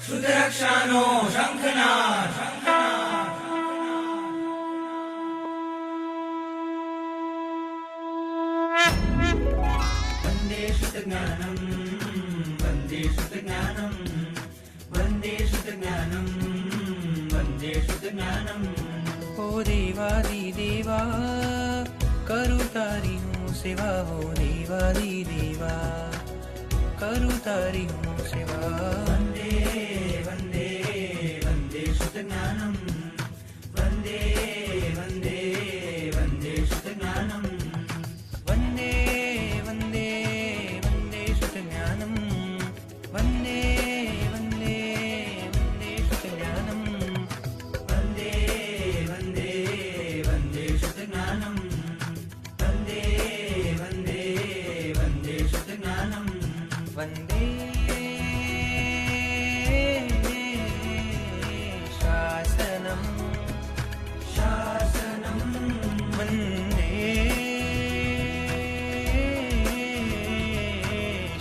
શુદ્ધરક્ષાનો શંખનાદ. વંદે શુદ્ધજ્ઞાનમ વંદે શુદ્ધજ્ઞાનમ વંદે શુદ્ધજ્ઞાનમ વંદે શુદ્ધજ્ઞાનમ. ઓ દેવાદી દેવા કરું તારી હું સેવા, હો દેવાદી દેવા કરું તારી હું સેવા. વંદે વંદે વંદે શુદ્ધજ્ઞાનમ વંદે વંદે વંદે શુદ્ધજ્ઞાનમ. વંદે વંદે વંદે શુદ્ધ જ્ઞાનમ વંદે વંદે વંદે શુદ્ધ જ્ઞાનમ. વંદે વંદે વંદે શુદ્ધજ્ઞાનમ વંદે વંદે વંદે શુદ્ધજ્ઞાનમ. વંદે શાસનમ શાસનમ વંદે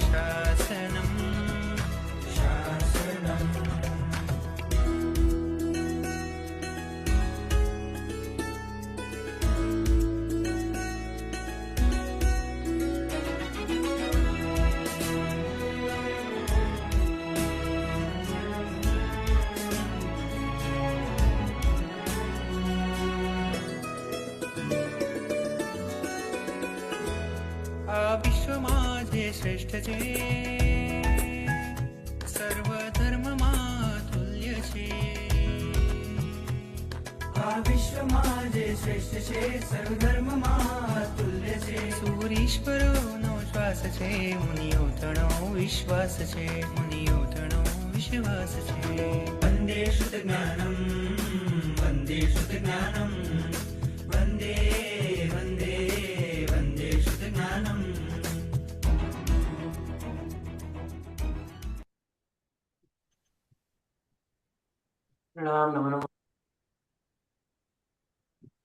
શાસનમ. શાસનમ. આ વિશ્વમાં જે શ્રેષ્ઠ છે, સર્વ ધર્મમાં તુલ્ય છે. આ વિશ્વમાં જે શ્રેષ્ઠ છે, સર્વધર્મમાં તુલ્ય છે. સૂરીશ્વરોનો શ્વાસ છે, મુનિઓ તણો વિશ્વાસ છે, મુનિઓ તણો વિશ્વાસ છે. વંદે શુદ્ધજ્ઞાનમ વંદે શુદ્ધજ્ઞાનમ વંદે વંદે વંદે શુદ્ધજ્ઞાનમ.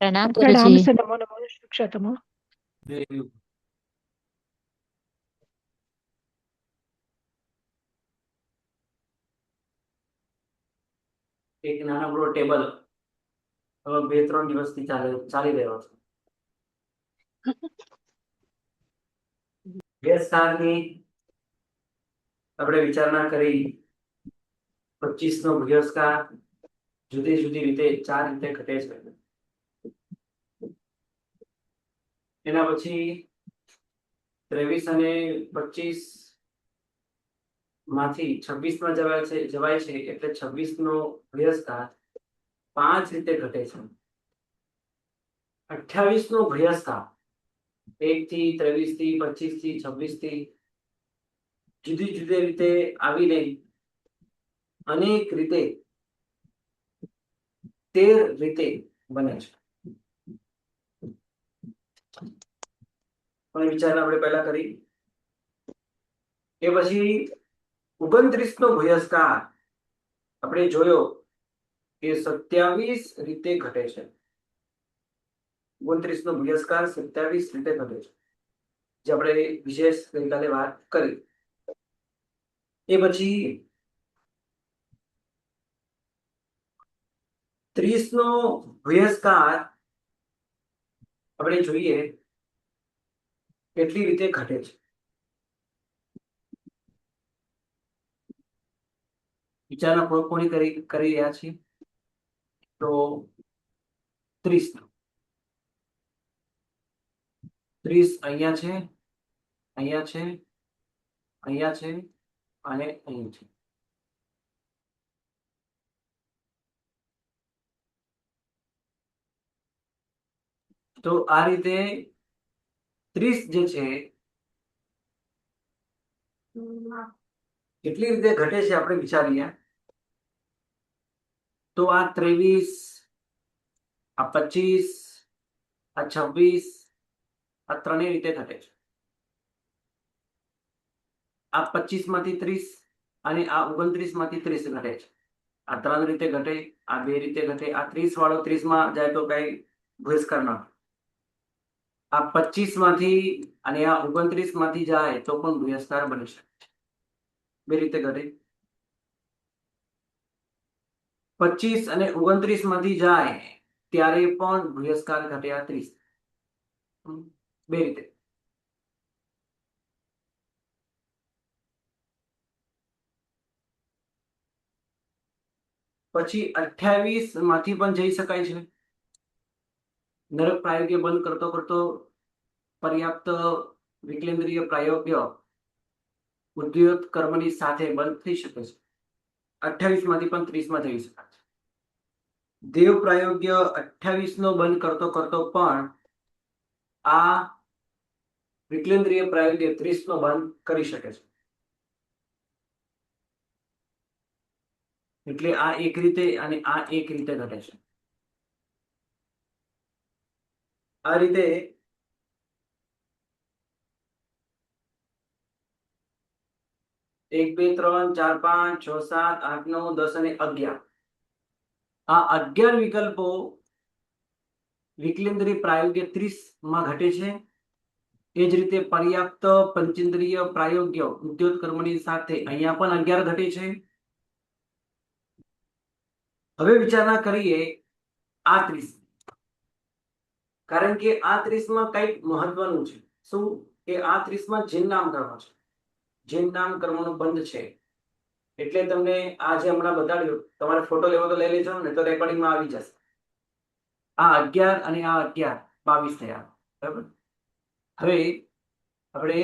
प्रणाम प्रणाम गुरुजी। से नमो नमो शिक्षतमो. એક નાનકડો ટેબલ હવે 2-3 દિવસથી ચાલી રહ્યો છે. ગેસ સ્થાનની આપણે વિચારણા કરી. 25 નો ભુજસ્કાર જુદી જુદી રીતે 4 રીતે ઘટે છે. એના પછી 23 અને 25 માંથી 26 માં જવાય છે એટલે 26 નો ભુજસ્કાર 5 રીતે ઘટે છે. 28 નો ભુજસ્કાર 1 થી 23 થી 25 થી 26 થી જુદી જુદી રીતે આવીને અનેક રીતે 13 રીતે બને છે. પણ વિચારણા આપણે પહેલા કરી. એ પછી 29 નો ભુજસ્કાર આપણે જોયો કે 27 રીતે ઘટે છે. 29 નો ભુજસ્કાર 27 રીતે ઘટે છે, જે આપણે વિશેષ ગઈકાલે વાત કરી. એ પછી 30 નો ભુજસ્કાર આપણે જોઈએ કેટલી રીતે ઘટે છે. વિચારણા કોની કરી રહ્યા છીએ તો 30 અહીંયા છે, અહીંયા છે, અહીંયા છે અને અહીં છે. તો આ રીતે 30 જે છે કેટલી રીતે ઘટે છે આપણે વિચારીએ તો આ 23, આ 25, આ 26 આ ત્રણેય રીતે ઘટે છે. આ 25 માંથી 30 અને આ 29 માંથી 30 ઘટે છે. આ 3 રીતે ઘટે, આ 2 રીતે ઘટે. આ 30 વાળો 30 માં જાય તો કઈ ભુજસ્કાર ન. આ 25 માંથી અને આ 29 માંથી જાય તો પણ ભુજસ્કાર બની શકે છે. 2 રીતે ઘટે. 25 અને 29 માંથી જાય ત્યારે પણ ભુયસ્કાર ઘટે આ 30. બે રીતે. પછી 28 માંથી પણ જઈ શકાય છે. નરક પ્રાયોગ્ય બંધ કરતો કરતો પર્યાપ્ત વિકેન્દ્રીય પ્રાયોગ્ય ઉદ્યોત કર્મની સાથે બંધ થઈ શકે છે. 28 માંથી પણ 30 માં જઈ શકાય છે. દેવ પ્રાયોગ્ય 28 નો બંધ કરતો કરતો પણ આ વિકેન્દ્રીય પ્રાયોગ્ય 30 નો બંધ કરી શકે છે. એટલે આ એક રીતે અને આ એક રીતે ઘટે છે. આ રીતે 1 2 3 4 5 6 7 8 9 10 અને 11 આ 11 વિકલ્પો વિકેન્દ્રીય પ્રાયોગ્ય 30 માં ઘટે છે. એ જ રીતે પર્યાપ્ત પંચેન્દ્રિય પ્રાયોગ્ય ઉદ્યોત કર્મની સાથે અહીંયા પણ 11 ઘટે છે. હવે વિચારણા કરીએ આ 30, કારણ કે આ 30 માં કંઈક મહત્વનું છે. શું? કે આ 30 માં જીન નામ કર્મ છે. જીન નામ કર્મનો બંધ છે. એટલે તમને આ જે હમણાં બતાડ્યું, તમારે ફોટો લેવો તો લઈ લેજો ને, તો રેકોર્ડિંગમાં આવી જશે. આ 11 અને આ 11 22 થયા. બરાબર. હવે આપણે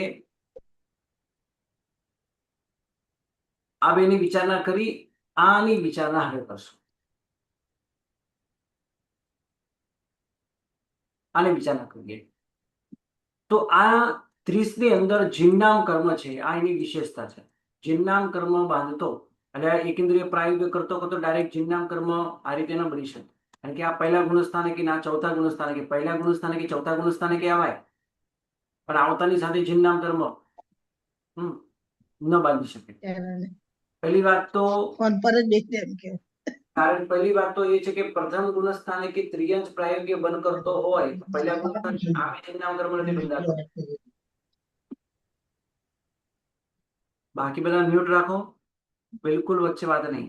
આ બેની વિચારણા કરી, આની વિચારણા હવે કરશું. આની વિચારણા કરીએ તો આ 30 ની અંદર જીનનામ કર્મ છે. આ એની વિશેષતા છે. જીનનામ કર્મ બાંધતો એટલે એકેન્દ્રીય પ્રાયોગ્ય કરતો કરતો ડાયરેક્ટ જીનનામ કર્મ આ રીતે ન બની શકે. કારણ કે આ પહેલા ગુણસ્થાને કે ના ચોથા ગુણસ્થાને કે પહેલા ગુણસ્થાને કે ચોથા ગુણસ્થાને કે આવાય, પણ આવતાની સાથે જીનનામ કર્મ ન બાંધી શકે. પહેલી વાત તો કારણ પહેલી વાત તો એ છે કે પ્રથમ ગુણસ્થાને કે ત્રિયંશ પ્રાયોગ્ય બંધ કરતો હોય પહેલા ગુણસ્થાને આ જીનનામ કર્મ નથી બંધાતો. બાકી બધા મ્યુટ રાખો, બિલકુલ વચ્ચે વાત નહીં.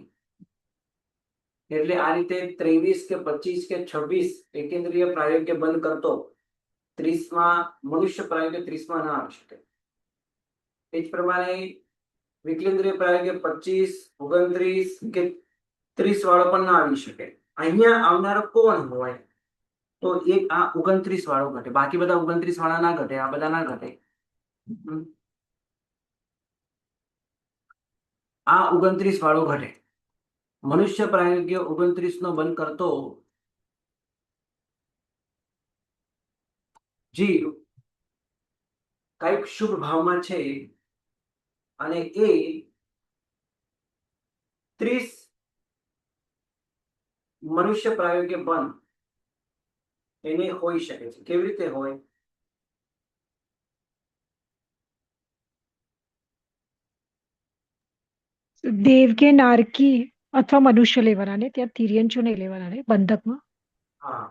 એટલે આ રીતે 23 કે 25 કે 26 એકેન્દ્રીય પ્રાયોગ્ય બંધ કરતો 30 માં મનુષ્ય પ્રાયોગ્ય 30 માં ના આવી શકે. એ જ પ્રમાણે વિકેન્દ્રીય પ્રાયોગ્ય 25 29 કે 30 વાળો પણ ના આવી શકે. અહીંયા આવનારો કોણ હોય? તો એક આ 29 વાળો ઘટે. બાકી બધા 29 વાળા ના ઘટે, આ બધા ના ઘટે. આ 29 વાળો ઘટે. મનુષ્ય પ્રાયોગ્ય 29 નો બંધ કરતો જીવ કઈક શુભ ભાવમાં છે અને એ 30 મનુષ્ય પ્રાયોગ્ય બંધ એને હોઈ શકે છે. કેવી રીતે હોય? દેવ કે નારકી અથવા મનુષ્ય લેવાના ને, ત્યાં તિર્યંશો નહીં લેવાના ને બંધકમાં. હા,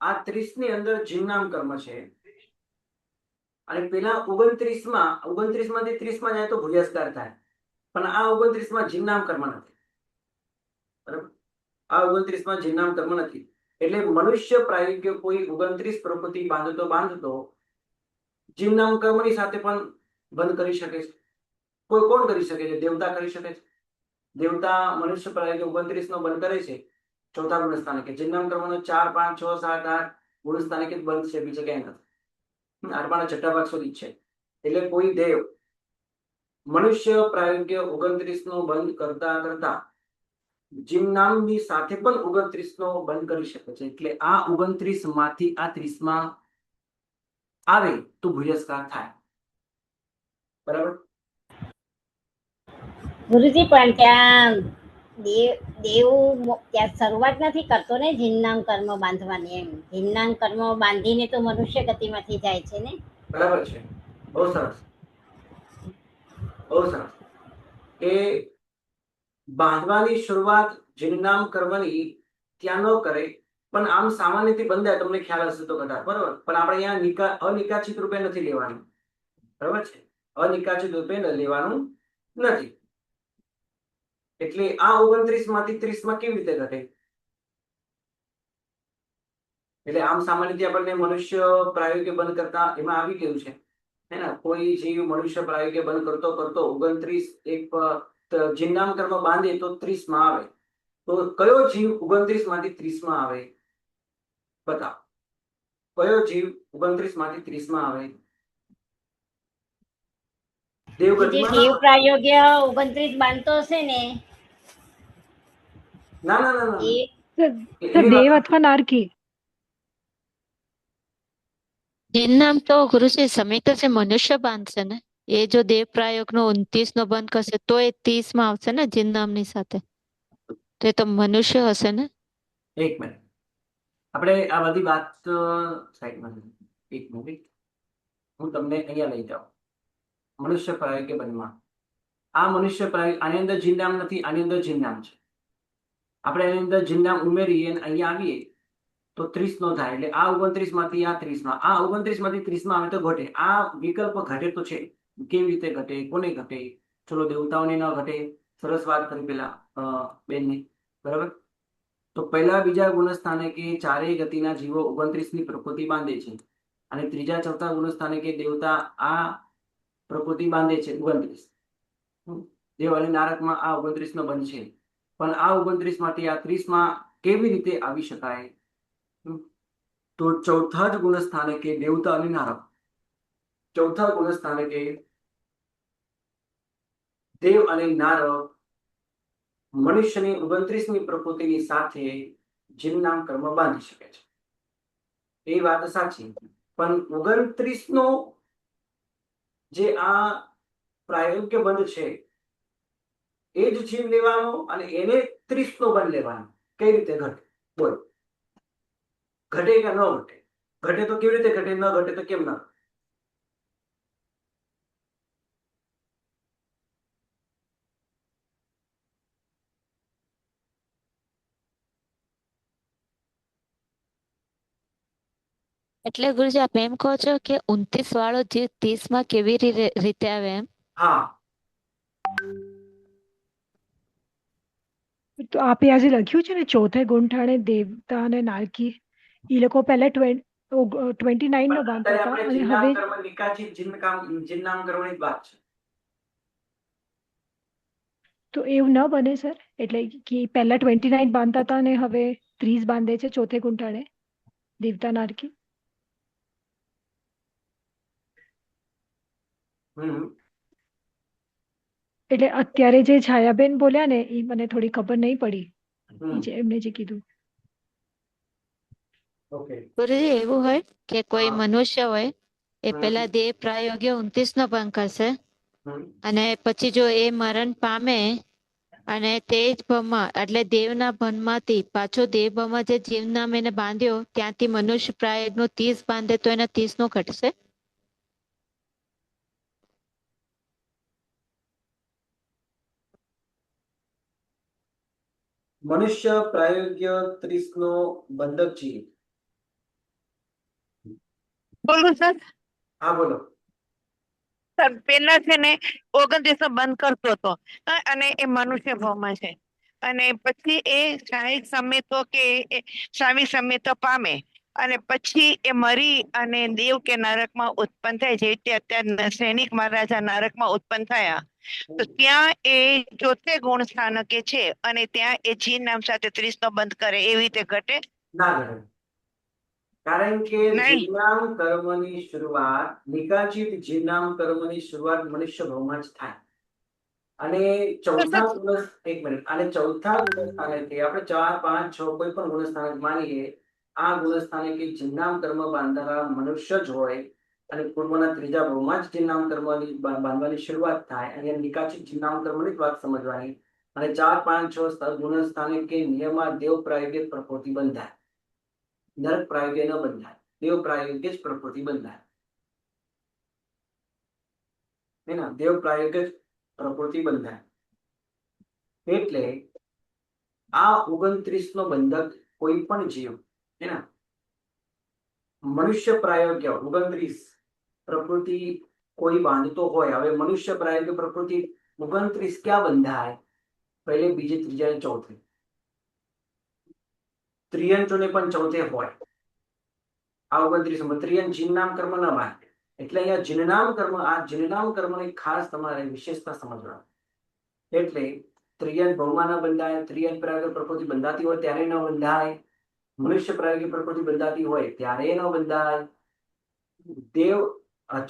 આ 30 ની અંદર જીવનામ કર્મ છે અને પેલા 29 માંથી 30 માં જાય તો ભુજસ્કાર થાય, પણ આ 29 માં જીવનામ કર્મ નથી. બરાબર. આ 29 માં જીવનામ કર્મ નથી. એટલે મનુષ્ય પ્રાયોગ્ય કોઈ 29 પ્રકૃતિ બાંધતો જીવનામ કર્મની સાથે પણ બંધ કરી શકે છે. કોઈ કોણ કરી શકે છે? દેવતા કરી શકે છે. દેવતા મનુષ્ય પ્રાયોગ્ય 29 નો બંધ કરે છે ચોથા ગુણસ્થાને કે જીવનામ કર્મનો 4 5 6 7 8 ગુણસ્થાને કે બંધ છે, બીજે ક્યાંય નથી. 8 ભાગ સુધી છે. એટલે કોઈ દેવ મનુષ્ય પ્રાયોગ્ય 29 નો બંધ કરતા કરતા જીવનામની સાથે પણ 29 નો બંધ કરી શકે છે. એટલે આ 29 માંથી આ 30 માં આવે તો ભુજસ્કાર થાય. બરાબર. ગુરુજી, પણ ત્યાં દેવ ત્યાં શરૂઆત નથી કરતો ને જીનનામ કર્મ બાંધવાની. એમ જીનનામ કર્મ બાંધીને તો મનુષ્ય ગતિમાંથી જાય છે ને. બરાબર છે. બહુ સરસ, બહુ સરસ. કે બાંધવાની શરૂઆત જીનનામ કર્મની ત્યાં ન કરે, પણ આમ સામાન્યથી બંધાય. તમને ખ્યાલ હશે તો કદાચ. બરાબર. પણ આપણે અહીંયા અનિકાચિત રૂપે નથી લેવાનું. બરાબર છે. અનિકાચિત રૂપે લેવાનું નથી. એટલે આ 29 માંથી 30 માં કેવી રીતે ઘટે? એટલે આમ સામાન્ય રીતે આપણને મનુષ્ય પ્રાયોગિક બંધ કરતા એમાં આવી ગયું છે હે ને, કોઈ જીવ મનુષ્ય પ્રાયોગિક બંધ કરતો કરતો 29 એક જીવનામ કર્મ બાંધે તો 30 માં આવે. તો કયો જીવ 29 માંથી 30 માં આવે? બતાવો, કયો જીવ 29 માંથી 30 માં આવે? જે દેવગતિમાં દેવ પ્રાયોગ્ય 29 બાંધતો હશે ને ના ના ના ના એ સર એની દેવ વાત અથવા નારકી? જીનનામ તો ગુરુજી સમી તો જે મનુષ્ય બાંધશે ને, એ જો દેવ પ્રાયોગ નો 29 નો બંધ કરશે તો એ 30 માં આવશે ને જીનનામની સાથે. તો એ તો મનુષ્ય હશે ને. એક મિનિટ, આપણે આ બધી વાત સાઈડમાં એક મિનિટ, હું તમને અહીંયા લઈ જાઉં. મનુષ્ય પ્રાયોગિક બંધમાં આ મનુષ્ય પ્રાયોગિક, આની અંદર જીનનામ નથી, આની અંદર જીનનામ છે. આપણે એની અંદર જીનનામ ઉમેરીએ અને અહીંયા આવીએ તો 30 નો થાય. એટલે આ 29 માંથી આ 30 માં, આ 29 માંથી 30 માં આવે તો ઘટે. આ વિકલ્પ ઘટે તો છે. કેવી રીતે ઘટે, કોને ઘટે? ચલો દેવતાઓને ન ઘટે, સરસ વાત કરી પેલા બેનની, બરાબર. તો પહેલા બીજા ગુણસ્થાને કે ચારેય ગતિના જીવો 29 ની પ્રકૃતિ બાંધે છે, અને ત્રીજા ચોથા ગુણસ્થાને કે દેવતા આ પ્રકૃતિ બાંધે છે 29. દેવ અને નારકમાં આ 29 નો બંધ છે. પણ આ 29 માંથી આ 30 માં કેવી રીતે આવી શકાય? તો ચોથા જ ગુણસ્થાને કે દેવતા અને નારક, ચોથા ગુણસ્થાને કે દેવ અને નારક મનુષ્યની 29મી પ્રકૃતિની સાથે જીવનામ કર્મ બાંધી શકે છે. એ વાત સાચી, પણ 29 નો જે આ પ્રાયોગિક બંધ છે એ જ જીવ લેવાનો અને એને 30 નો બંધ લેવાનો. કઈ રીતે ઘટે? બોલ, ઘટે કે ન ઘટે? ઘટે તો કેવી રીતે ઘટે, ન ઘટે તો કેમ ના? એટલે ગુરુજી આપ એમ કહો છો કે 29 વાળો જે 30 માં કેવી રીતે આવે એમ? હા, તો આપે આજે લખ્યું છે ને ચોથે ગુંઠાણે દેવતા અને નારકી, એ લોકો પહેલા 29 નો બાંધતા અત્યારે હતા આપણે અને જીવનામ હવે કર્મ નિકાચી જીવનામ કર્મની જ વાત છે. તો એવું ન બને સર, એટલે કે પહેલા 29 બાંધતા હતા અને હવે 30 બાંધે છે ચોથે ગુંઠાણે દેવતા નારકી. હમ એટલે અત્યારે જે છાયાબેન બોલ્યા ને એ મને થોડી ખબર નહીં પડી, હમ એમને જે કીધું. ઓકે. ગુરુજી એવું હોય કે કોઈ હા. મનુષ્ય હોય એ હમ. પેલા દેવ પ્રાયોગ્ય 29 નો બંધ કરશે, હમ. અને પછી જો એ મરણ પામે અને તે જ ભવમાં એટલે દેવના ભનમાંથી પાછો દેવ ભવમાં જે જીવનામ એને બાંધ્યો ત્યાંથી મનુષ્ય પ્રાયોગ નો 30 બાંધે તો એના 30 નો ઘટશે. મનુષ્ય પ્રાયોગ્ય 30 નો બંધક જીવ. બોલું સર? હા બોલો. સર પેલા છે ને 29 નો બંધ કરતો હતો, અને એ મનુષ્ય ભાવમાં છે, અને પછી એ શાહિક સમેતો કે સ્વામી સમેતો પામે, અને પછી એ મરી અને દેવ કે નરકમાં ઉત્પન્ન થાય. જે રીતે અત્યારે સૈનિક મહારાજા નરકમાં ઉત્પન્ન થયા, તો ત્યાં એ ચોથે ગુણ સ્થાનકે છે અને ત્યાં એ જીન નામ સાથે 30 નો બંધ કરે, એવી રીતે ઘટે? ના ઘટે, કારણ કે નહીં. જીવનામ કર્મની શરૂઆત, નિકાચિત જીવનામ કર્મની શરૂઆત મનુષ્ય ભાવમાં જ થાય. અને ચોથા ગુણ, એક મિનિટ, અને ચોથા ગુણ સ્થાનેથી આપણે 4, 5, 6 કોઈ પણ ગુણ સ્થાનક માનીએ, આ ગુણ સ્થાને કે જીવનામ કર્મ બાંધનારા મનુષ્ય જ હોય અને પૂર્વના ત્રીજા ભાવમાં જ જીવનામ કર્મની બાંધવાની શરૂઆત થાય. અને નિકાચિત જીવનામ કર્મની જ વાત સમજવાની. અને 4, 5, 6 ગુણ સ્થાને કે નિયમા દેવ પ્રાયોગિક પ્રકૃતિ બંધાય, નરક પ્રાયોગ્ય ન બંધાય, દેવ પ્રાયોગ્ય જ પ્રકૃતિ બંધાય. દેવ પ્રાયોગ્ય જ પ્રકૃતિ બંધાય. એટલે આ 29 નો બંધક કોઈ પણ જીવ મનુષ્ય પ્રાયોગ્ય 29 પ્રકૃતિ કોઈ બાંધતો હોય. હવે મનુષ્ય પ્રાયોગ્ય પ્રકૃતિ 29 ક્યાં બંધાય? પહેલે બીજે ત્રીજા ને ચોથે. ત્રિયંચોને પણ ચોથે હોય. આ 29 ત્રિયન જીનનામ કર્મ ન બાંધે. એટલે અહીંયા જીનનામ કર્મ, આ જીનનામ કર્મની ખાસ તમારે વિશેષતા સમજવા. એટલે ત્રિયન ભૌમાં ન બંધાય, ત્રિયન પ્રાયોગિક પ્રકૃતિ બંધાતી હોય ત્યારે ન બંધાય, મનુષ્ય પ્રાયોગિક પ્રકૃતિ બંધાતી હોય ત્યારે ન બંધાય. દેવ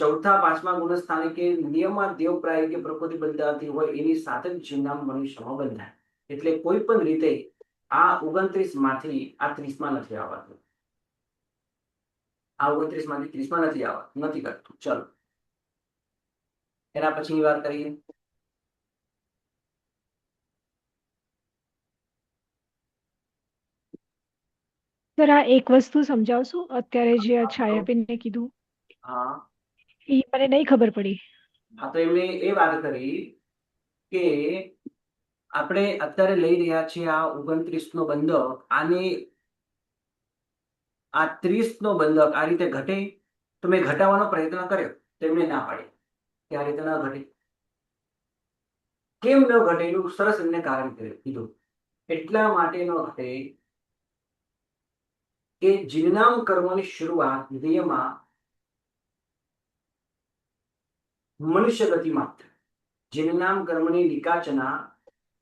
ચોથા પાંચમા ગુણ સ્થાને કે નિયમમાં દેવ પ્રાયોગિક પ્રકૃતિ બંધાતી હોય એની સાથે જ જીવનામ મનુષ્યમાં બંધાય. એટલે કોઈ પણ રીતે આ 29 માંથી આ 30 માં નથી આવતું. આ 29 માંથી 30 માં નથી આવતું, નથી કરતું. ચલો એના પછીની વાત કરીએ. સર આ એક વસ્તુ સમજાવશો? અત્યારે જે આ છાયાબેનને કીધું હા એ મને નહીં ખબર પડી. હા, તો એમણે એ વાત કરી કે આપણે અત્યારે લઈ રહ્યા છીએ આ 29 નો બંધક, આને આ 30 નો બંધક આ રીતે ઘટે તો મેં ઘટાડવાનો પ્રયત્ન કર્યો તો એમને ના પાડી કે આ રીતે ન ઘટે. કેમ ન ઘટે એનું સરસ એમને કારણ કીધું. એટલા માટે ન ઘટે કે જીવનામ કર્મની શરૂઆત નિયમમાં મનુષ્ય ગતિમાં. જીવનામ કર્મની નિકાચના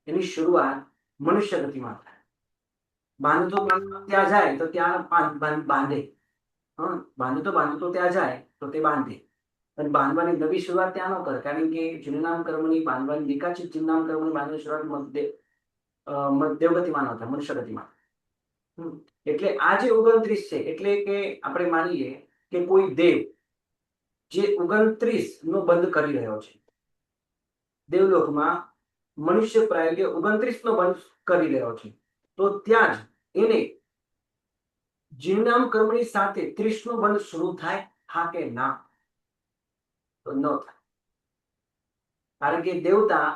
એની શરૂઆત મનુષ્ય ગતિમાં થાય. બાંધતો ત્યાં જાય તો ત્યાં બાંધે. બાંધતો ત્યાં જાય તો તે બાંધે. પણ બાંધવાની નવી શરૂઆત ત્યાં ન કરે, કારણ કે જીવનામ કર્મની બાંધવાની નિકાચિત જીવનામ કર્મની બાંધવાની શરૂઆત દેવગતિમાં ન થાય, મનુષ્ય ગતિમાં. એટલે આ જે 29 છે એટલે કે આપણે માનીએ કે કોઈ દેવ જે 29 નો બંધ કરી રહ્યો છે, દેવલોકમાં મનુષ્ય પ્રાયોગે 29 નો બંધ કરી રહ્યો છે, તો ત્યાં જ એને જીવનામ કર્મની સાથે 30 નો બંધ શરૂ થાય, હા કે ના? તો ન થાય. કારણ કે દેવતા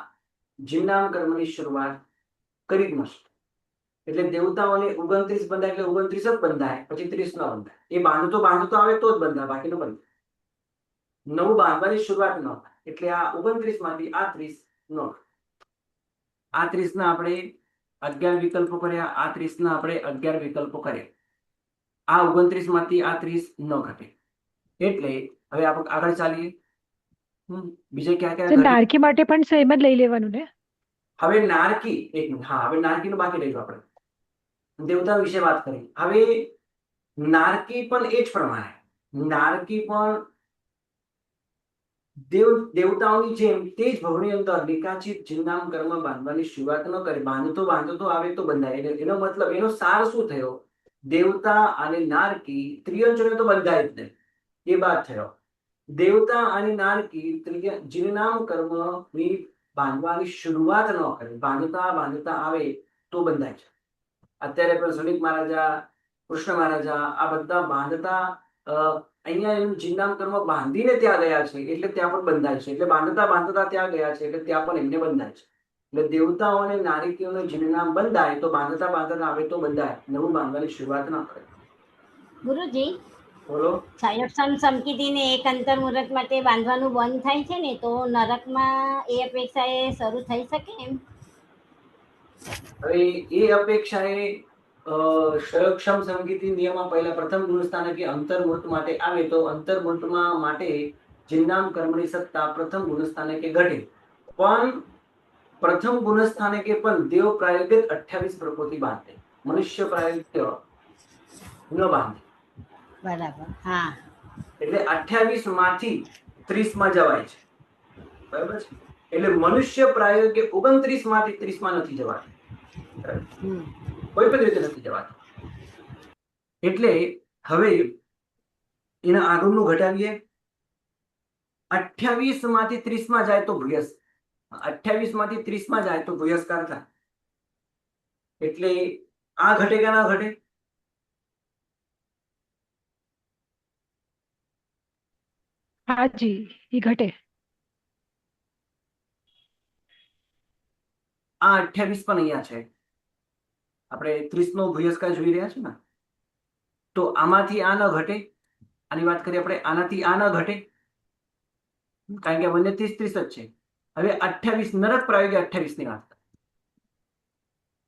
જીવનામ કર્મની શરૂઆત કરી જ નથી. એટલે દેવતાઓને 29 બંધાય એટલે 29 જ બંધાય, પછી 30 ન બંધાય. એ બાંધતો આવે તો જ બંધાય, બાકી ન બંધાય. નવું બાંધવાની શરૂઆત ન થાય. એટલે આ 29 માંથી આ 30 ન. આ 30 ના આપણે 11 વિકલ્પો કર્યા, આ 30 ના આપણે 11 વિકલ્પો કર્યા. આ 29 માંથી આ 30 ન ઘટે. એટલે હવે આપણે આગળ ચાલીએ. બીજે ક્યાં સર ક્યાં નારકી માટે પણ સેમ જ લઈ લેવાનું ને? હવે નારકી, એક મિનિટ, હા, હવે નારકીનું બાકી લઈશું આપણે. દેવતા વિશે વાત કરી. હવે નારકી પણ એ જ પ્રમાણે, નારકી પણ દેવતાઓની જેમ તે જ ભવની અંદર નિકાચિત જીવનામ કર્મ બાંધવાની શરૂઆત ન કરે. બાંધતો આવે તો બંધાય. એનો મતલબ, એનો સાર શું થયો? દેવતા અને નારકી ત્રિયંચને તો બંધાય જ નહીં, એ બાદ થયો. દેવતા અને નારકી જીવનામ કર્મની બાંધવાની શરૂઆત ન કરે, બાંધતા આવે તો બંધાય છે. અત્યારે પણ સુનિત મહારાજા, કૃષ્ણ મહારાજા આ બધા બાંધતા અહીંયા એનું જીવનામ કર્મ બાંધીને ત્યાં ગયા છે એટલે ત્યાં પણ બંધાય છે. એટલે બાંધતા ત્યાં ગયા છે એટલે ત્યાં પણ એમને બંધાય છે. એટલે દેવતાઓ અને નારકીઓને જીવનામ બંધાય તો બાંધતા આવે તો બંધાય, નવું બાંધવાની શરૂઆત ન કરે. ગુરુજી, બોલો. છાયોક્ષમ સમકીતીને એક અંતર મુહૂર્ત માટે બાંધવાનું બંધ થાય છે ને, તો નરકમાં એ અપેક્ષાએ શરૂ થઈ શકે એમ? હવે એ અપેક્ષાએ ક્ષયક્ષમ સંગીતી નિયમમાં પહેલા પ્રથમ ગુણસ્થાને કે અંતર્મૂર્ત માટે આવે તો અંતર્મૂર્તમાં માટે જીવનામ કર્મની સત્તા પ્રથમ ગુણસ્થાને કે ઘટે. પણ પ્રથમ ગુણસ્થાને કે પણ દેવ પ્રાયોગિક 28 પ્રકૃતિ બાંધે, મનુષ્ય પ્રાયોગિક ન બાંધે. બરાબર, હા. એટલે 28 માંથી 30 માં જવાય છે, બરાબર છે. એટલે મનુષ્ય પ્રાયોગિક 29 માંથી 30 માં નથી જવાતું, કોઈ પણ રીતે નથી જવાતું. એટલે હવે એના આગળનું ઘટાડીએ. 28 માંથી 30 માં જાય તો ભૂયસ, 28 માંથી 30 માં જાય તો ભૂયસ્કાર થાય. એટલે આ ઘટે કે ના ઘટે? હાજી, એ ઘટે. આ 28 પણ અહીંયા છે. આપણે 30 નો ભૂયસ્કાર જોઈ રહ્યા છે ને, તો આમાંથી આ ન ઘટે. આની વાત કરીએ આપણે, આનાથી આ ન ઘટે, કારણ કે બંને 30 જ છે. હવે 28 નરક પ્રાયોગિક 28 ની વાત.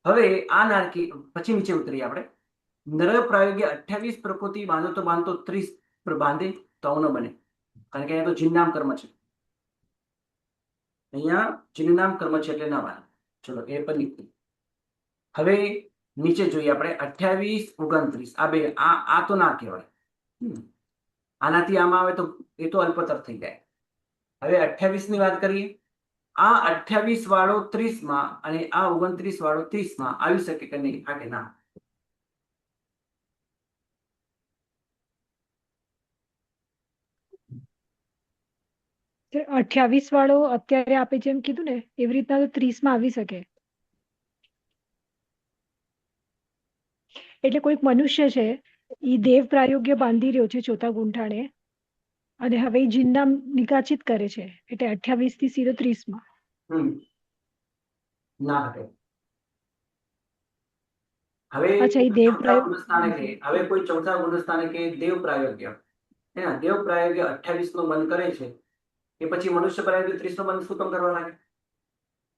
હવે આ નારકી પછી નીચે ઉતરીએ આપણે. નર પ્રાયોગ્ય 28 પ્રકૃતિ બાંધો તો બાંધતો 30 બાંધે તો આવું ન બને, કારણ કે અહીંયા તો જીનનામ કર્મ છે. અહીંયા જીનનામ કર્મ છે એટલે ના બાંધે. ચલો એ પણ નીકળી. હવે નીચે જોઈએ આપણે 28, 29 આ બે આ તો ના કહેવાય. આનાથી આમાં આવે તો એ તો અલ્પતર થઈ જાય. હવે 28 ની વાત કરીએ. આ 28 વાળો 30 માં અને આ 29 વાળો 30 માં આવી શકે કે નહીં? આ કે ના? સર 28 વાળો અત્યારે આપે જેમ કીધું ને એવી રીતના તો 30 માં આવી શકે. એટલે કોઈક મનુષ્ય છે ઈ દેવ પ્રાયોગ્ય બાંધી રહ્યો છે ચોથા ગુંઠાણે અને હવે ઈ જીનનામ નિકાચિત કરે છે એટલે 28 થી સીધો 30 માં. ના ઘટે. હવે અચ્છા, એ દેવ ચોથા ગુણસ્થાનકે હવે કોઈ ચોથા ગુણસ્થાનકે દેવ પ્રાયોગ્ય દેવ પ્રાયોગ્ય 28 નો બંધ કરે છે, એ પછી મનુષ્ય પ્રાયોગ્ય 30 નો બંધ શું કામ કરવા લાગે?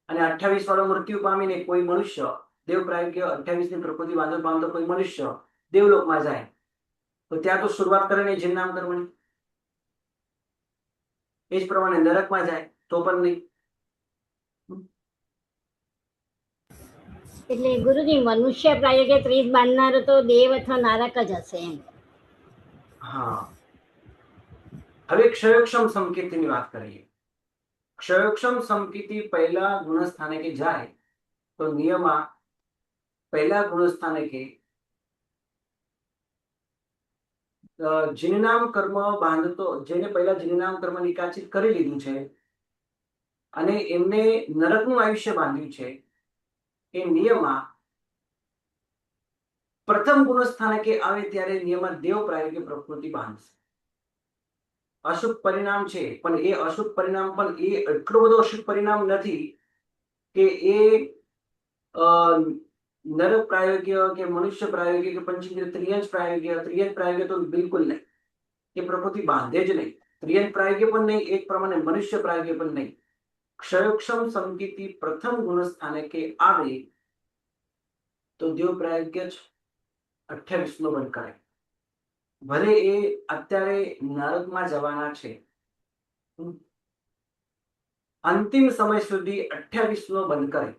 અને 28 વાળો મૃત્યુ પામીને કોઈ મનુષ્ય દેવ પ્રાયોગ્ય 28 ની પ્રકૃતિ બાંધો કોઈ મનુષ્ય દેવલોકમાં જાય તો ત્યાં તો શરૂઆત કરે ને જીનનામ કર્મની. એ જ પ્રમાણે નરકમાં જાય તો પણ નહીં. એટલે ગુરુજી મનુષ્ય પ્રાયોગે 30 બાંધનારો તો દેવ અથવા નારક જ હશે એમ. હા. હવે ક્ષયોક્ષમ સંકેતની વાત કરીએ. ક્ષયોક્ષમ સંકેતી પહેલા ગુણસ્થાનકે જાય તો નિયમમાં પહેલા ગુણસ્થાનકે જીનનામ કર્મ બાંધતો, જેને પહેલા જીનનામ કર્મ નિકાચિત કરી લીધું છે અને એમને નરકનું આયુષ્ય બાંધ્યું છે, એ નિયમમાં પ્રથમ ગુણસ્થાનકે આવે ત્યારે નિયમમાં દેવ પ્રાયોગ્ય પ્રકૃતિ બાંધશે. અશુભ પરિણામ છે, પણ એ અશુભ પરિણામ પણ એ એટલો બધો અશુભ પરિણામ નથી કે એ નર પ્રાયોગ્ય કે મનુષ્ય પ્રાયોગ્ય કે પંચેન્દ્રિય ત્રિયંશ પ્રાયોગ્ય તો બિલકુલ નહીં. એ પ્રકૃતિ બાંધે જ નહીં. ત્રિયંશ પ્રાયોગ્ય પણ નહીં, એક પ્રમાણે મનુષ્ય પ્રાયોગ્ય પણ નહીં. ક્ષયોક્ષમ સંકેતી પ્રથમ ગુણસ્થાનકે આવે તો દેવ પ્રાયોગ્ય જ 28 નો બંધ કરે. ભલે એ અત્યારે નરકમાં જવાના છે, અંતિમ સમય સુધી 28 નો બંધ કરે.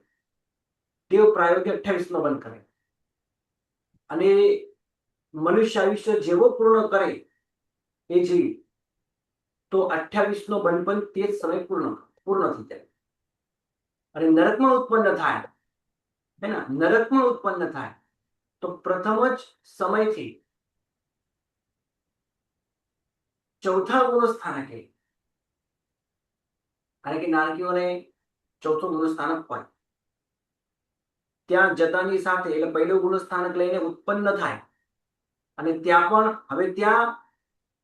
દેવ પ્રાયોગ્ય 28 નો બંધ કરે અને મનુષ્ય આયુષ્ય જેવો પૂર્ણ કરે એ જીવ તો 28 નો બંધ પણ તે જ સમય પૂર્ણ થઈ જાય. અને નરકમાં ઉત્પન્ન થાય નરકમાં ઉત્પન્ન થાય તો પ્રથમ જ સમયથી ચોથા ગુણસ્થાનકે, કારણ કે નારકીઓને ચોથું ગુણસ્થાનક હોય, ત્યાં જતાની સાથે એટલે પહેલું ગુણસ્થાનક લઈને ઉત્પન્ન થાય અને ત્યાં પણ હવે ત્યાં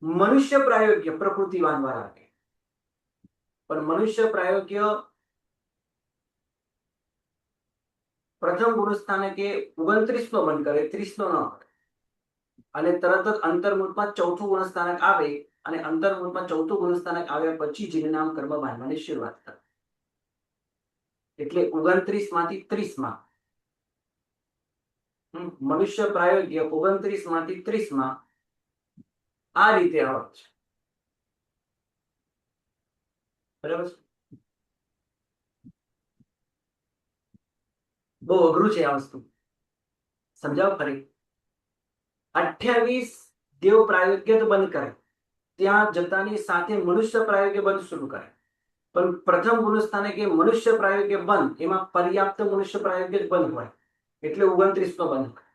મનુષ્ય પ્રાયોગ્ય પ્રકૃતિ બાંધવા લાગે. પણ મનુષ્ય પ્રાયોગ્ય પ્રથમ ગુણસ્થાનકે 29 નો બંધ કરે, 30 નો ન કરે અને તરત જ અંતર્મુખમાં ચોથું ગુણસ્થાનક આવે અને અંતર્મુખમાં ચોથું ગુણસ્થાનક આવ્યા પછી જીનનામ કર્મ બાંધવાની શરૂઆત કરે. એટલે 29 માંથી 30 માં મનુષ્ય પ્રાયોગ્ય 29 માંથી 30 માં આ રીતે આવે છે. બરાબર છે? બહુ અઘરું છે આ વસ્તુ, સમજાવ ફરી. 28 દેવ પ્રાયોગ્ય તો બંધ કરે, ત્યાં જતાની સાથે મનુષ્ય પ્રાયોગ્ય બંધ શરૂ કરે. પણ પ્રથમ ગુણસ્થાને કે મનુષ્ય પ્રાયોગ્ય બંધ, એમાં પર્યાપ્ત મનુષ્ય પ્રાયોગ્ય જ બંધ હોય એટલે 29 નો બંધ કરે.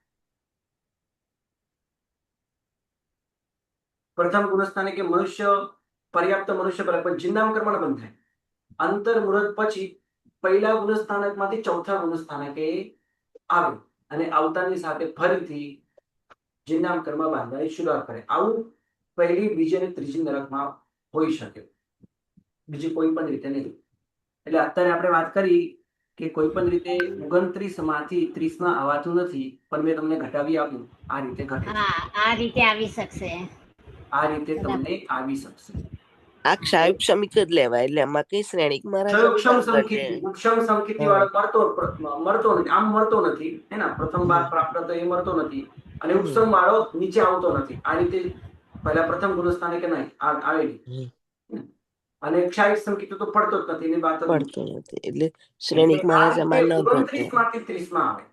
પ્રથમ ગુણસ્થાને કે મનુષ્ય પર્યાપ્ત મનુષ્ય પ્રાયોગ્ય જીનનામ કર્મ બંધ થાય. અંતર મુહૂર્ત પછી પહેલા ગુણસ્થાનક માંથી ચોથા ગુણસ્થાનકે આવે અને આવતાની સાથે ફરીથી જીનનામ કર્મ બાંધવાની શરૂઆત કરે. આવું પહેલી, બીજી અને ત્રીજી નરકમાં હોઈ શકે, બીજી કોઈ પણ રીતે નહીં. એટલે અત્યારે આપણે વાત કરી કે કોઈ પણ રીતે 29 માંથી 30 માં આવતું નથી, પણ મેં તમને ઘટાવી આપ્યું આ રીતે ઘટે. હા, આ રીતે આવી શકશે. આ રીતે તમને આવી શકશે. આ ક્ષાયુક્ષમિક જ લેવાય, એટલે એમાં કઈ શ્રેણીક મહારાજ ક્ષયક્ષમ બંધ કરશે. સંકિતિ ઉપશમ સંકિતિ વાળો મળતો નથી, આમ મળતો નથી હે ને, પ્રથમ બાર પ્રાપ્ત તો એ મળતો નથી, અને ઉપશમ વાળો નીચે આવતો નથી. આ રીતે પહેલા પ્રથમ ગુણસ્થાને કે નહીં આવેલી, અને ક્ષાયિક સંકિતો તો પડતો જ નથી, એની વાત જ પડતો નથી, એટલે શ્રેણીક મહારાજ એમાં ન ઘટે. 29 માંથી 30 માં આવે.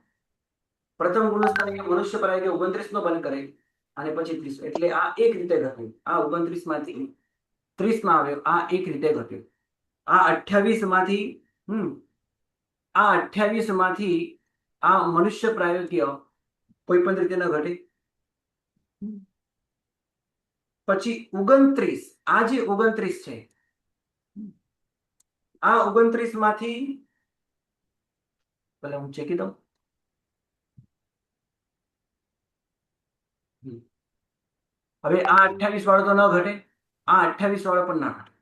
પ્રથમ ગુણસ્થાને મનુષ્ય પરાય 29 નો બંધ કરે અને પછી 30, એટલે આ એક રીતે ઘટ્યું. આ 29 માંથી 30 માં આવ્યો, આ એક રીતે ઘટ્યું. આ 28 માંથી આ 28 માંથી આ મનુષ્ય પ્રાયોગ્ય કોઈ પણ રીતે ન ઘટે. પછી 29, આ જે 29 છે, આ 29 માંથી પેલા હું ચેકી દઉં. હવે આ 28 વાળો તો ન ઘટે, આ 28 વાળો પણ ના ઘટે.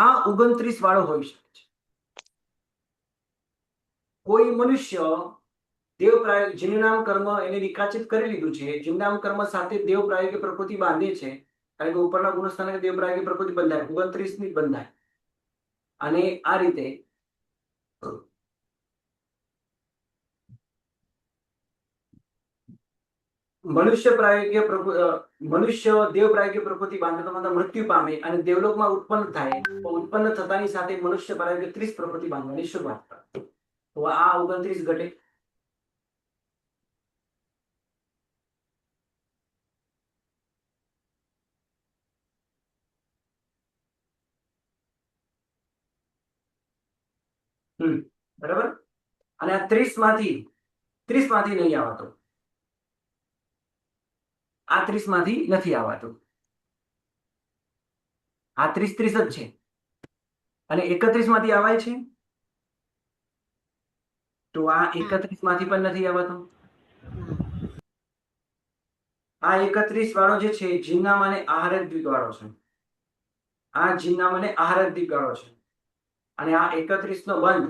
આ 29 વાળો હોઈ શકે છે. કોઈ મનુષ્ય દેવ પ્રાયોગ જીવનામ કર્મ એને વિકાસિત કરી લીધું છે, જીવનામ કર્મ સાથે દેવ પ્રાયોગિક પ્રકૃતિ બાંધે છે, કારણ કે ઉપરના ગુણસ્થાને દેવ પ્રાયોગિક પ્રકૃતિ બંધાય, 29 ની બંધાય, અને આ રીતે મનુષ્ય દેવ પ્રાયોગિક પ્રકૃતિ બાંધતા મૃત્યુ પામે અને દેવલોકમાં ઉત્પન્ન થાય, તો ઉત્પન્ન થતાની સાથે મનુષ્ય પ્રાયોગિક 30 પ્રકૃતિ બાંધવાની શરૂઆત કરે. તો આ 29 ઘટે. બરાબર. અને આ 30 માંથી નહીં આવતો, આ 30 માંથી નથી આવતું, આ 30 જ છે. અને 31 માંથી આવાય છે, તો આ 31 માંથી પણ નથી આવતું. આ 31 વાળો જે છે જીવનામ અને આહારક દ્વીપ વાળો છે, આ જીવનામ અને આહારક દ્વીપ વાળો છે. અને આ 31 નો બંધ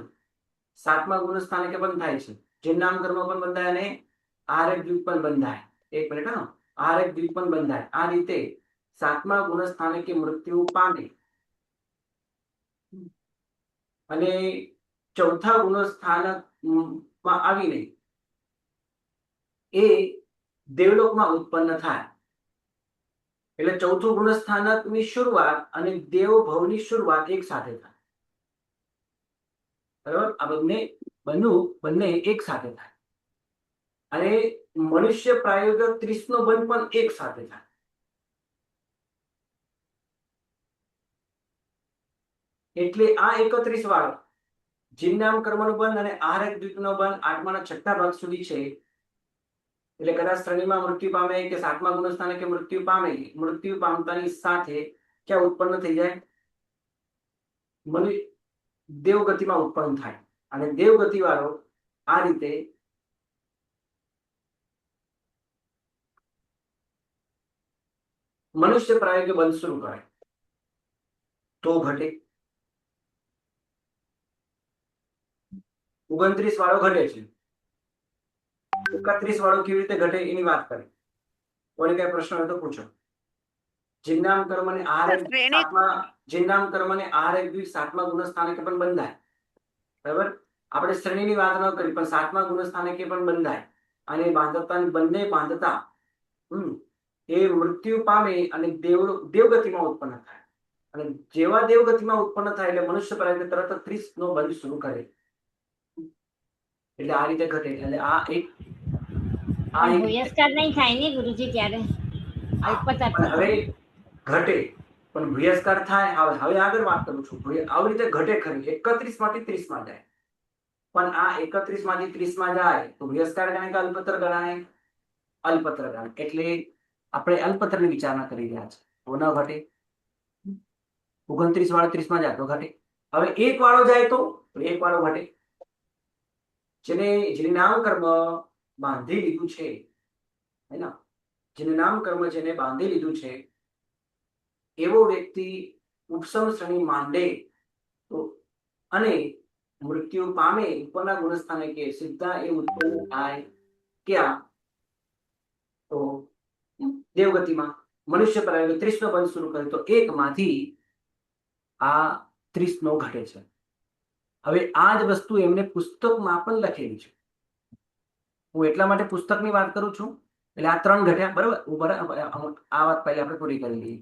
7મા ગુણસ્થાને કે બંધ થાય છે. જીવનામ કર્મ પણ બંધાય અને આહારક દ્વીપ પણ બંધાય. એક મિનિટ, આહારક દ્વીપ પણ બંધાય. આ રીતે 7મા ગુણસ્થાને કે મૃત્યુ પામે અને 4થા ગુણસ્થાનકમાં આવીને એ દેવલોકમાં ઉત્પન્ન થાય. એટલે 4થું ગુણસ્થાનકની શરૂઆત અને દેવભવની શરૂઆત એક સાથે થાય. બરાબર. આ બંને એક સાથે થાય. અને મનુષ્ય પ્રાયોગિક 30 નો બંધ પણ એક સાથે થાય. એટલે આ 31 વાળો જીવનામ કર્મનો બંધ અને આહારક દ્વીપનો બંધ 8મા ના 6થા ભાગ સુધી છે. એટલે કદાચ શ્રેણીમાં મૃત્યુ પામે કે 7મા ગુણસ્થાને કે મૃત્યુ પામે, મૃત્યુ પામતાની સાથે ક્યાં ઉત્પન્ન થઈ જાય? દેવગતિમાં ઉત્પન્ન થાય. અને દેવગતિ વાળો આ રીતે મનુષ્ય પ્રાયોગિક બંધ શરૂ કરે તો ઘટે. 29 વાળો ઘટે છે, 31 વાળો કેવી રીતે ઘટે એની વાત કરી. કોઈને કઈ પ્રશ્ન હોય તો પૂછો. જીવનામ કર્મ અને આહારક જીવનામ કર્મ અને આહારક દ્વીપ 7મા ગુણસ્થાને કે પણ બંધાય. બરાબર. આપણે શ્રેણીની વાત ન કરી, પણ 7મા ગુણસ્થાને કે પણ બંધાય. અને બંને બાંધતા એ મૃત્યુ પામે અને દેવગતિમાં ઉત્પન્ન થાય. અને જેવા દેવગતિમાં ઉત્પન્ન થાય એટલે મનુષ્ય પ્રાયોગિક તરત 30 નો બંધ શરૂ કરે. એટલે આ રીતે ઘટે. એટલે આ એક ભૂયસ્કાર નહીં થાય ને ગુરુજી ત્યારે હવે ઘટે, પણ ભૂયસ્કાર થાય. હવે આગળ વાત કરું છું. આવી રીતે ઘટે ખરી. 31 માંથી 30 માં જાય, પણ આ 31 માંથી 30 માં જાય તો ભૂયસ્કાર ગણાય કે અલ્પત્ર ગણાય? અલ્પત્ર ગણાય. એટલે આપણે અલ્પત્રની વિચારણા કરી રહ્યા છે, તો ન ઘટે. 29 વાળો 30 માં જાય તો ઘટે. હવે 1 વાળો જાય તો 1 વાળો ઘટે. જેને નામ કર્મ બાંધી લીધું છે, હે ને, જેને નામ કર્મ જેને બાંધી લીધું છે એવો વ્યક્તિ ઉપસમ શ્રેણી માંડે તો અને મૃત્યુ પામે ઉપરના ગુણસ્થાને કે સીધા એ ઉત્પન્ન થાય ક્યાં? તો દેવગતિમાં. મનુષ્ય પ્રાયોગિક 30 નો બંધ શરૂ કર્યો તો 1 માંથી આ 30 નો ઘટે છે. હવે આ જ વસ્તુ એમને પુસ્તકમાં પણ લખેલી છે. હું એટલા માટે પુસ્તકની વાત કરું છું, એટલે આ 3 ઘટ્યા, બરોબર. આ વાત પહેલા આપણે પૂરી કરી લઈએ.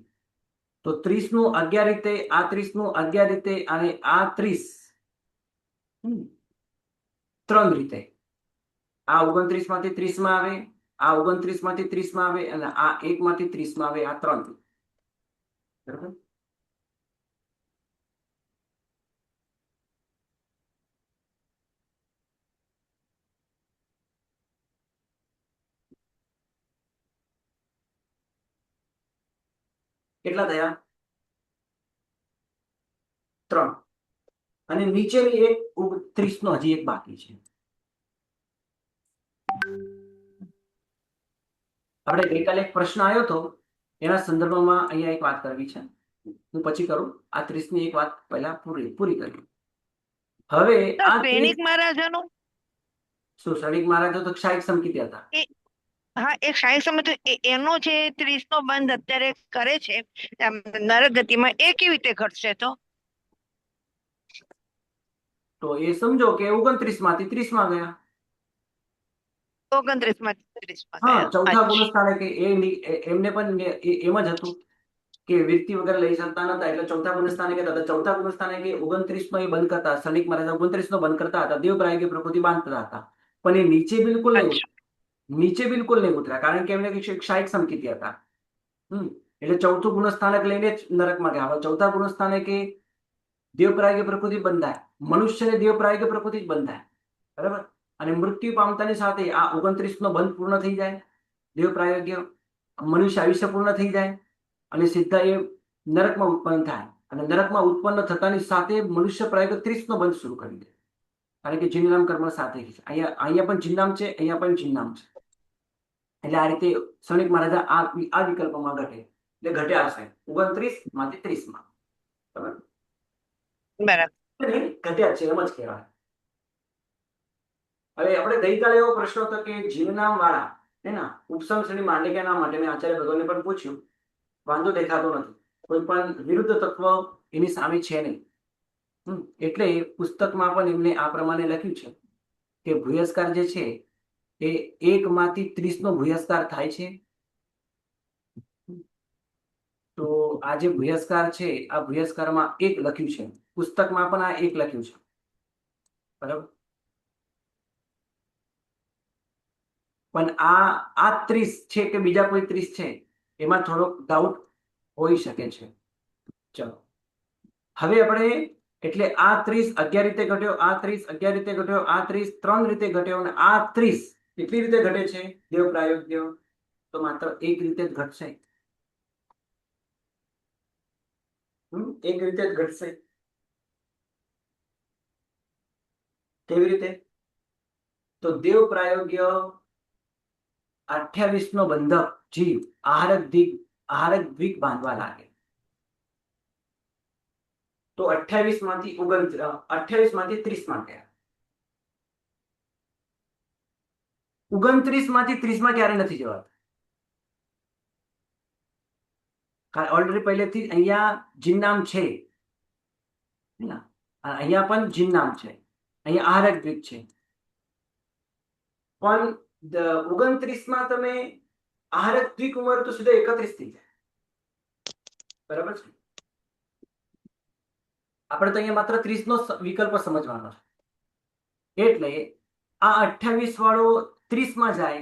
તો 30 નું 11 રીતે, આ 30 નું 11 રીતે, અને આ 30 3 રીતે. આ 29 માંથી 30 માં આવે, આ 29 માંથી 30 માં આવે, અને આ 1 માંથી 30 માં આવે. આ 3 બરાબર. કેટલા થયા? 3. અને નીચેની એક 30 નો હજી એક બાકી છે. આપણે ગઈકાલે એક પ્રશ્ન આવ્યો હતો, એના સંદર્ભમાં અહીંયા એક વાત કરવી છે. હું પછી કરું. આ 30 ની એક વાત પહેલા પૂરી કરી. હવે આ શ્રેણિક મહારાજાનું શું શ્રેણિક મહારાજો તો ક્ષાયિક સંકેતી હતા. હા, એક શાહી સમય એનો જે 30 નો બંધ અત્યારે કરે છે નરક ગતિમાં, એ કેવી રીતે ઘટશે? તો એ સમજો કે 29 માંથી 30 માં ગયા. 29 માંથી 30 માં હા, ગયા. ચોથા અચ્છા. ગુણસ્થાને કે એમને પણ એમ જ હતું કે વ્યક્તિ વગર લઈ શકતા નતા, એટલે ચોથા ગુણસ્થાને કહેતા હતા. ચોથા ગુણસ્થાને કે 29 નો એ બંધ કરતા, શ્રેણિક મહારાજ 29 નો બંધ કરતા હતા, દેવ પ્રાયોગિક પ્રકૃતિ બાંધતા હતા. પણ એ નીચે બિલકુલ નહીં અચ્છા. ઉતર્યા, કારણ કે એમને ક્ષાયિક સંકેતી હતા. એટલે ચોથું ગુણસ્થાનક લઈને જ નરકમાં ગયા. હવે ચોથા ગુણસ્થાને કે દેવ પ્રાયોગિક પ્રકૃતિ બંધાય, મનુષ્યને દેવ પ્રાયોગિક પ્રકૃતિ જ બંધાય, બરાબર. અને મૃત્યુ પામતાની સાથે આ 29 નો બંધ પૂર્ણ થઈ જાય, દેવ પ્રાયોગ્ય મનુષ્ય આયુષ્ય પૂર્ણ થઈ જાય, અને સીધા એ નરકમાં ઉત્પન્ન થાય. અને નરકમાં ઉત્પન્ન થતાની સાથે મનુષ્ય પ્રાયોગિક 30 નો બંધ શરૂ કરી દે, કારણ કે જીનનામ કર્મ સાથે છે. અહીંયા પણ જીનનામ છે, અહીંયા પણ જીનનામ છે. એટલે આ રીતે શ્રેણિક મહારાજા આ વિકલ્પમાં ઘટે, એટલે ઘટ્યા હશે 29 માંથી 30 માં. બરાબર. ઘટ્યા છે, એમ જ કહેવાય. હવે આપણે ગઈકાલે એવો પ્રશ્ન હતો કે જીવનામ વાળા એના ઉપસમ શ્રેણી માંડલિકાના માટે મેં આચાર્ય ભગવાનને પણ પૂછ્યું, વાંધો દેખાતો નથી, કોઈ પણ વિરુદ્ધ તત્વ એની સામે છે નહીં. એટલે પુસ્તકમાં પણ એમને આ પ્રમાણે લખ્યું છે કે ભૂયસ્કાર જે છે એ 1 માંથી 30 નો ભૂયસ્કાર થાય છે. તો આ જે ભૂયસ્કાર છે, આ ભૂયસ્કારમાં 1 લખ્યું છે, પુસ્તકમાં પણ આ 1 લખ્યું છે, બરાબર. પણ આ 30 છે કે બીજા કોઈ 30 છે, એમાં થોડોક ડાઉટ હોઈ શકે છે. ચલો, હવે આપણે એટલે આ 30 11 રીતે ઘટ્યો, આ 30 11 રીતે ઘટ્યો, આ 30 3 રીતે ઘટ્યો, અને આ 30 કેટલી રીતે ઘટે છે દેવ પ્રાયોગ્ય? તો માત્ર 1 રીતે જ ઘટશે. 1 રીતે જ ઘટશે. કેવી રીતે? તો દેવ પ્રાયોગ્ય 28 નો બંધક જીવ આહારક દ્વીપ બાંધવા લાગે. તો 28 માંથી 30 માં ગયા. 29 માંથી 30 માં ક્યારે નથી જવાતું, ઓલરેડી પહેલેથી અહીંયા જીનનામ છે, અહીંયા પણ જીનનામ છે, અહીંયા આહારક દ્વીપ છે. પણ 29 માં તમે આહારક દ્વીપ ઉમેરો તો સીધા 31 થઈ જાય, બરાબર છે. આપણે તો અહીંયા માત્ર 30 નો વિકલ્પ સમજવાનો છે. એટલે આ 28 વાળો 30 માં જાય,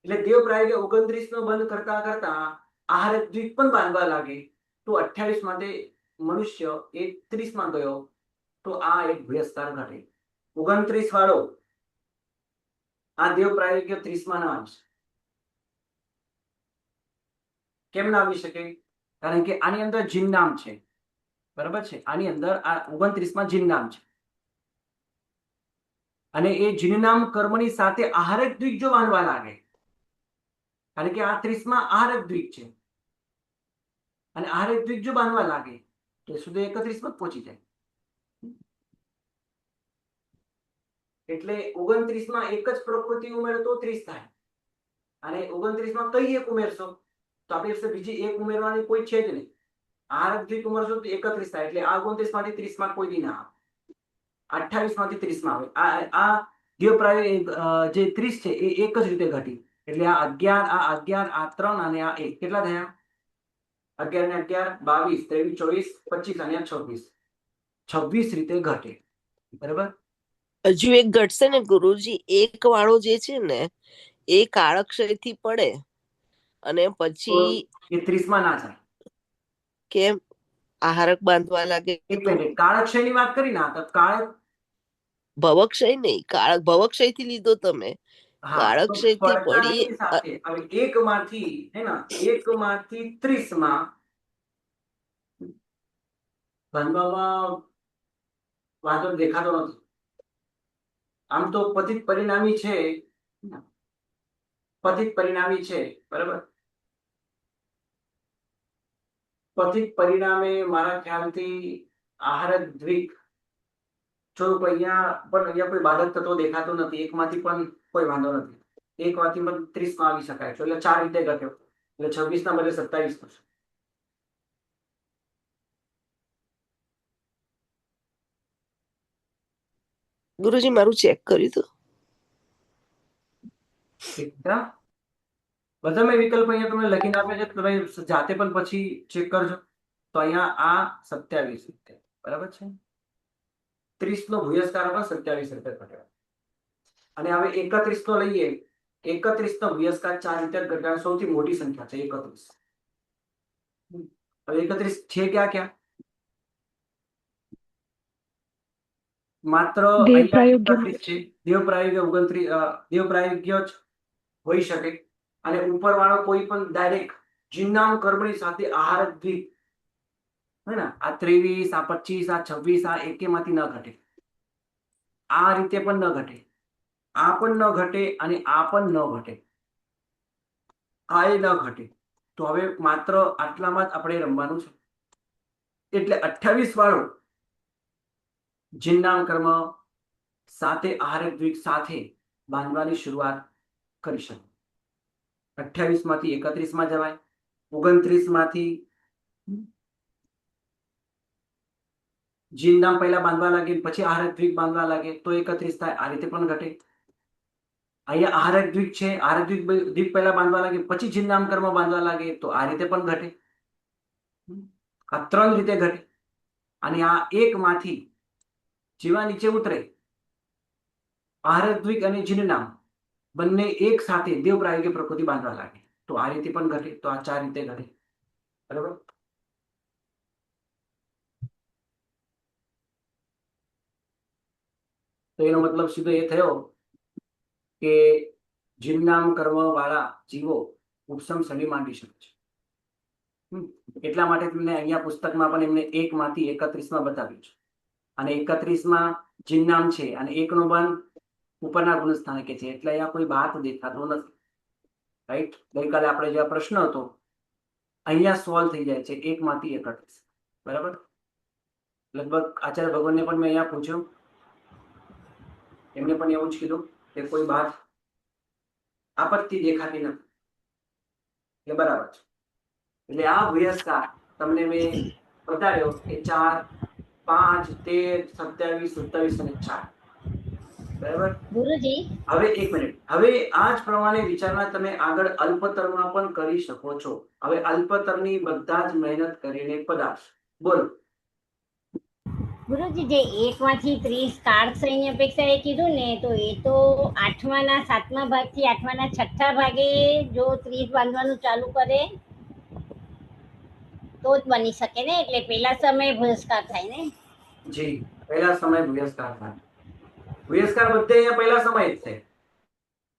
એટલે દેવ પ્રાયોગે 29 નો બંધ કરતા કરતા આહારક દ્વીપ પણ બાંધવા લાગે. તો 28 માટે મનુષ્ય એ 30 માં ગયો, તો આ એક ભૂયસ્કાર ઘટે. 29 વાળો આ દેવ પ્રાયોગ્ય 30 માં ના આવી શકે. કેમ ના આવી શકે? કારણ કે આની અંદર જીનનામ છે, બરાબર છે. આની અંદર આ 29 માં જીનનામ છે, અને એ જીનનામ કર્મની સાથે આહારક દ્વીપ જો બાંધવા લાગે, કારણ કે આ 30 માં આહારક દ્વીપ છે, અને આહારક દ્વીપ જો બાંધવા લાગે તો સુધી 31 માં પહોંચી જાય. એટલે 29 માં એક જ પ્રકૃતિ ઉમેરો તો 30 થાય, અને 29 માં કઈ એક ઉમેરશો તો આપણી પાસે બીજી એક ઉમેરવાની કોઈ છે જ નહીં. આહારક દ્વિક ઉમેરશો તો 31 થાય, એટલે આ 29 માંથી 30 માં કોઈ દી ના આવે. 28 માંથી 30 માં આવે. આ દ્વિ પ્રાયોગિક જે 30 છે એ એક જ રીતે ઘટી, એટલે આ 11, આ 11, આ 3 અને આ 1 કેટલા થયા? 11 ને 11 22 23 24 25 અને 26 26 રીતે ઘટે. બરાબર. હજુ એક ઘટશે ને ગુરુજી, એક વાળો જે છે ને એ કાળક્ષય થી પડે અને તો પછી એ 30 માં ના જાય. કેમ આહારક બાંધવા લાગે એક તો? મિનિટ, કાળક્ષય ની વાત કરી ના, તો કાળ ભવક્ષય નહીં, ભવક્ષય થી લીધો તમે, હા, તો કાળક્ષય થી પડી પડતાની સાથે હવે એક માંથી હે ને, એક માંથી 30 માં બાંધવામાં વાંધો દેખાતો નથી. આમ તો પતિત પરિણામી છે, પતિત પરિણામી છે, બરાબર. પતિત પરિણામે મારા ખ્યાલથી આહારક દ્વિક જો અહીંયા કોઈ બાધક તત્વો દેખાતો નથી, એકમાંથી પણ કોઈ વાંધો નથી. એકમાંથી પણ 30 માં આવી શકાય છે, એટલે 4 રીતે ઘટ્યો, એટલે 26 ના બદલે 27 થશે. ગુરુજી મારું ચેક કર્યું હતું. બધા મેં વિકલ્પ અહીંયા તમને લખીને આપે છે, તમે જાતે પણ પછી ચેક કરજો. તો અહીંયા આ 27 રીતે, બરાબર છે. 30 નો ભૂયસ્કાર પણ 27 રીતે ઘટ્યો. અને હવે 31 નો લઈએ, 31 નો ભૂયસ્કાર 4 રીતે ઘટાડે, સૌથી મોટી સંખ્યા છે 31. હવે 31 છે ક્યાં? માત્ર દેવ પ્રાયોગ્ય 31 છે. દેવ પ્રાયોગ્ય 29, દેવ પ્રાયોગ્ય જ હોઈ શકે. અને ઉપર વાળો કોઈ પણ ડાયરેક્ટ જિન્નામ કર્મની સાથે આહારક દ્વિક હે ને, આ 23, આ 25, આ 26, આ એકેમાંથી ન ઘટે. આ રીતે પણ ન ઘટે, આ પણ ન ઘટે અને આ પણ ન ઘટે, આ એ ન ઘટે. તો હવે માત્ર આટલામાં જ આપણે રમવાનું છે. એટલે 28 વાળો જિન્નામ કર્મ સાથે આહારક દ્વિક સાથે બાંધવાની શરૂઆત કરી શકે. 28 માંથી 31 માં જવાય, 29 માંથી જિન્નામ પહેલા બાંધવા લાગે, પછી આહારક દ્વિક બાંધવા લાગે તો 31 થાય. આ રીતે પણ ઘટે. અહીંયા આહારક દ્વિક છે, આહારક દ્વિક પહેલા બાંધવા લાગે, પછી જિન્નામ કર્મ બાંધવા લાગે તો આ રીતે પણ ઘટે. આ 3 રીતે ઘટે. અને આ એક માંથી જેવા નીચે ઉતરે, આહારક દ્વિક અને જિન્નામ બંને એક સાથે દેવ પ્રાયોગિક પ્રકૃતિ બાંધવા લાગે તો આ રીતે પણ ઘટે. તો આ 4 રીતે ઘટે. બરાબર. તો એનો મતલબ સીધો એ થયો કે જિન્નામ કર્મ વાળા જીવો ઉપસમ શનિ માંડી શકે છે. એટલા માટે તમને અહીંયા પુસ્તકમાં પણ એમને 1 માંથી 31 માં બતાવ્યું છે. અને 31 માં જિન્નામ છે અને 1 નો બંધ ઉપરના ગુણસ્થાને કે છે, એટલે અહીંયા કોઈ બાત દેખાતો નથી. રાઈટ. ગઈકાલે આપણે જે પ્રશ્ન હતો અહીંયા સોલ્વ થઈ જાય છે 1 માંથી 31. બરાબર. લગભગ આચાર્ય ભગવાનને પણ મેં અહીંયા પૂછ્યું, એમને પણ એવું જ કીધું કે કોઈ બાત આપત્તિ દેખાતી નથી. એ બરાબર છે. એટલે આ ભૂયસ્કાર તમને મેં બતાવ્યો કે 4, 5, 13, 27, 27 અને 4. બરાબર. ગુરુજી હવે એક મિનિટ, હવે આ જ પ્રમાણે વિચારણા તમે આગળ અલ્પતરમાં પણ કરી શકો છો. હવે અલ્પતરની બધા જ મહેનત કરીને પદાર્થ બોલો. ગુરુજી જે 1 માંથી 30 કાળક્ષયની અપેક્ષા એ કીધું ને, તો એ તો 8માના 7મા ભાગથી 8માના 6ઠ્ઠા ભાગે જો 30 બાંધવાનું ચાલુ કરે તો જ બની શકે ને, એટલે પેલા સમયે ભૂયસ્કાર થાય ને. જી, પહેલા સમય ભૂયસ્કાર થાય. ભૂયસ્કાર બધે અહીંયા પહેલા સમય જ છે.